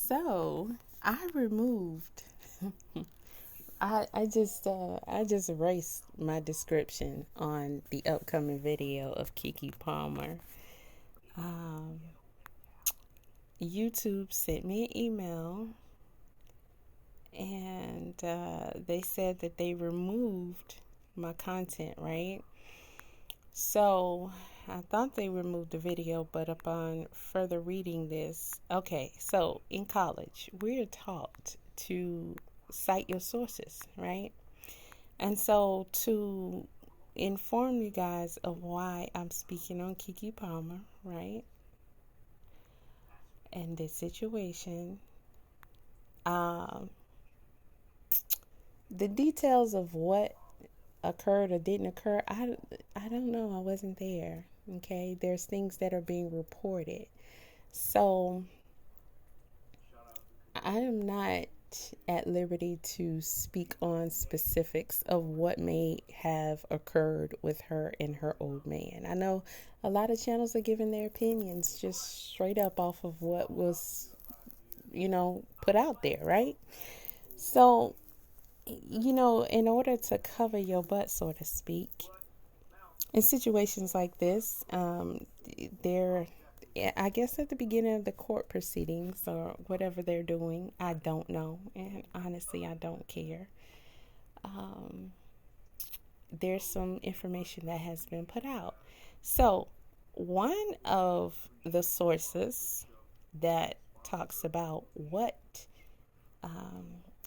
So I removed. I just erased my description on the upcoming video of KeKe Palmer. Um, YouTube sent me an email, and they said that they removed my content, right? So I thought they removed the video, but upon further reading this, okay, so in college, we're taught to cite your sources, right? And so to inform you guys of why I'm speaking on KeKe Palmer, right? And this situation, um, the details of what occurred or didn't occur, I don't know. I wasn't there. Okay, there's things that are being reported. So I am not at liberty to speak on specifics of what may have occurred with her and her old man. I know a lot of channels are giving their opinions just straight up off of what was, put out there, right? So, in order to cover your butt, so to speak, in situations like this, I guess at the beginning of the court proceedings or whatever they're doing, I don't know. And honestly, I don't care. There's some information that has been put out. So, one of the sources that talks about what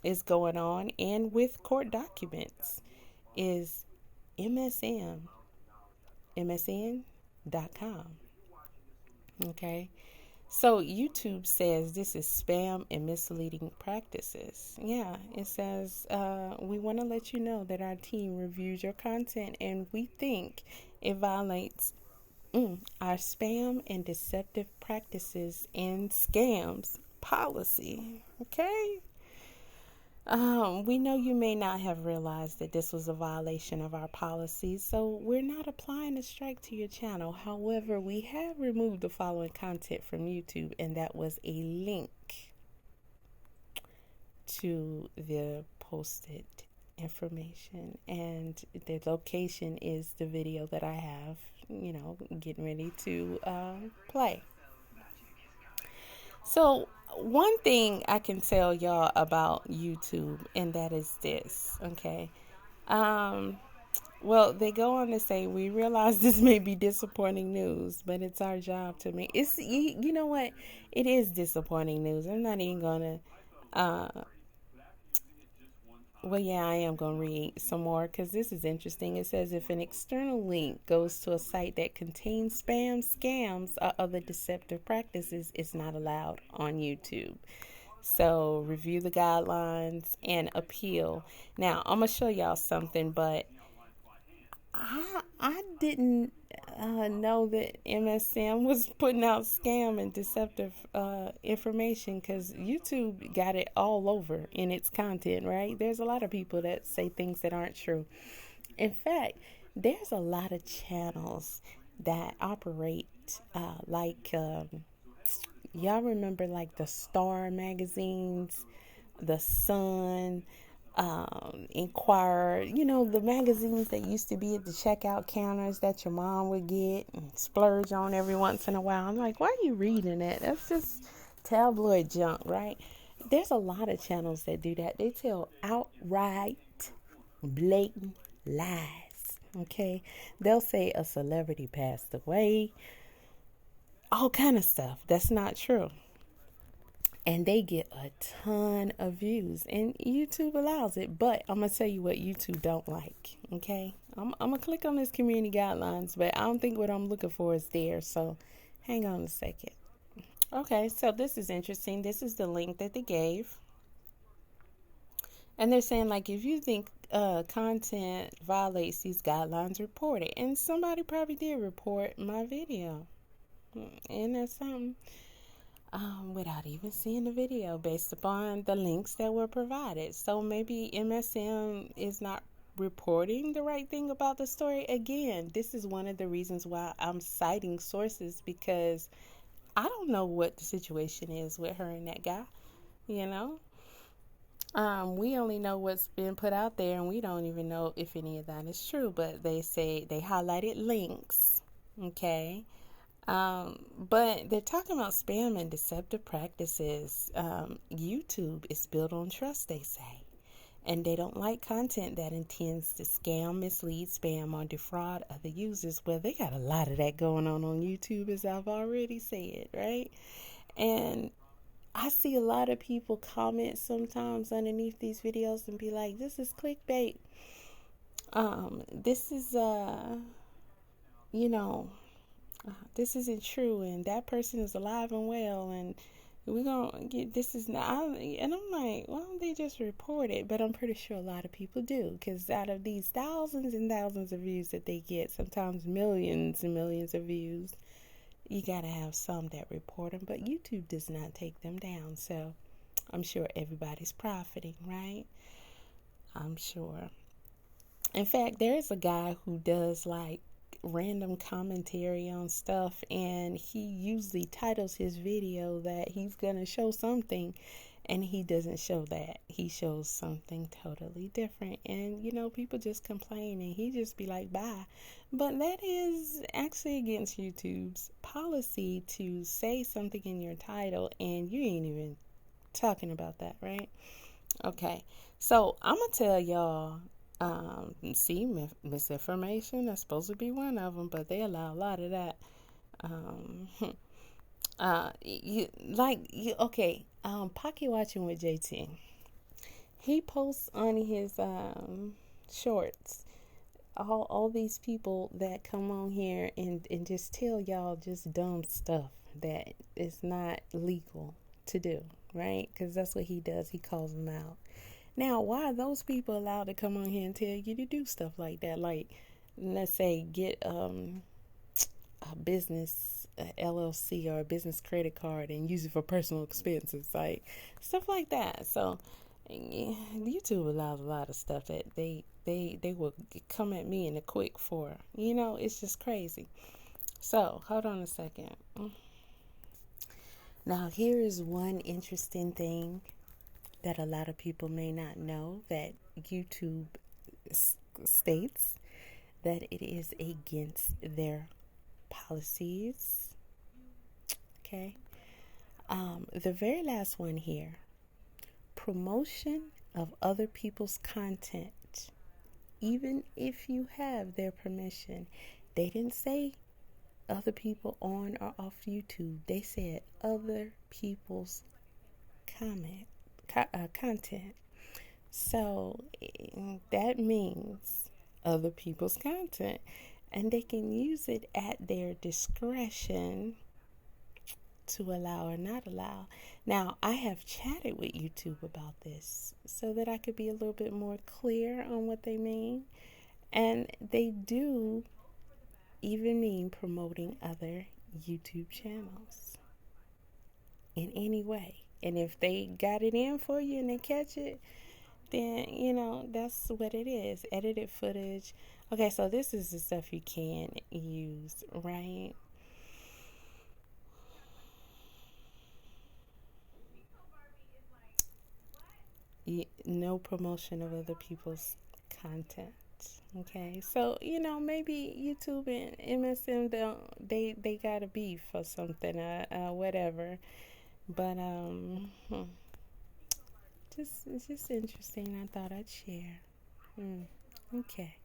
is going on and with court documents is MSN, MSN.com. Okay. So YouTube says this is spam and misleading practices. Yeah, it says we want to let you know that our team reviews your content and we think it violates our spam and deceptive practices and scams policy. Okay. We know you may not have realized that this was a violation of our policies, so we're not applying a strike to your channel. However, we have removed the following content from YouTube, and that was a link to the posted information. And the location is the video that I have, getting ready to play. So, one thing I can tell y'all about YouTube, and that is this, okay? Well, they go on to say, we realize this may be disappointing news, but it's our job to make it's, you know what? It is disappointing news. I'm not even going to, well, yeah, I am going to read some more because this is interesting. It says if an external link goes to a site that contains spam, scams, or other deceptive practices, it's not allowed on YouTube. So review the guidelines and appeal. Now, I'm going to show y'all something, but I didn't know that MSM was putting out scam and deceptive information because YouTube got it all over in its content, right? There's a lot of people that say things that aren't true. In fact, there's a lot of channels that operate y'all remember like the Star magazines, the Sun, Inquirer, the magazines that used to be at the checkout counters that your mom would get and splurge on every once in a while. I'm like, why are you reading that? That's just tabloid junk, right? There's a lot of channels that do that. They tell outright blatant lies, okay? They'll say a celebrity passed away, all kind of stuff that's not true. And they get a ton of views. And YouTube allows it. But I'm going to tell you what YouTube don't like. Okay? I'm going to click on this community guidelines. But I don't think what I'm looking for is there. So hang on a second. Okay, so this is interesting. This is the link that they gave. And they're saying, like, if you think content violates these guidelines, report it. And somebody probably did report my video. And that's something. Without even seeing the video based upon the links that were provided. So maybe MSM is not reporting the right thing about the story. Again, this is one of the reasons why I'm citing sources because I don't know what the situation is with her and that guy. you know. We only know what's been put out there, and we don't even know if any of that is true. But they say they highlighted links, okay? But they're talking about spam and deceptive practices. YouTube is built on trust, they say. And they don't like content that intends to scam, mislead, spam, or defraud other users. Well, they got a lot of that going on YouTube, as I've already said, right? And I see a lot of people comment sometimes underneath these videos and be like, this is clickbait. This is, you know, this isn't true, and that person is alive and well, and we're gonna get this is not. And I'm like, why don't they just report it? But I'm pretty sure a lot of people do, because out of these thousands and thousands of views that they get, sometimes millions and millions of views, you gotta have some that report them. But YouTube does not take them down, so I'm sure everybody's profiting, right? I'm sure. In fact, there is a guy who does like random commentary on stuff, and he usually titles his video that he's gonna show something, and he doesn't show that. He shows something totally different, and people just complain, and he just be like, bye. But that is actually against YouTube's policy to say something in your title and you ain't even talking about that, right? Okay, so I'm gonna tell y'all. See, misinformation, that's supposed to be one of them, but they allow a lot of that. Um, okay, Pocket Watching with JT. He posts on his shorts all these people that come on here and just tell y'all just dumb stuff that is not legal to do, right? Because that's what he does. He calls them out. Now, why are those people allowed to come on here and tell you to do stuff like that? Like, let's say, get a business LLC or a business credit card and use it for personal expenses, like stuff like that. So, YouTube allows a lot of stuff that they will come at me in a quick for. It's just crazy. So, hold on a second. Now, here is one interesting thing that a lot of people may not know, that YouTube states that it is against their policies. Okay. The very last one here: promotion of other people's content, even if you have their permission. They didn't say other people on or off YouTube. They said other people's content. So that means other people's content, and they can use it at their discretion to allow or not allow. Now, I have chatted with YouTube about this so that I could be a little bit more clear on what they mean, and they do even mean promoting other YouTube channels in any way. And if they got it in for you and they catch it, then that's what it is. Edited footage. Okay, so this is the stuff you can use, right? No promotion of other people's content. Okay, so maybe YouTube and MSM they got a beef or something, whatever. But it's just interesting. I thought I'd share. Okay.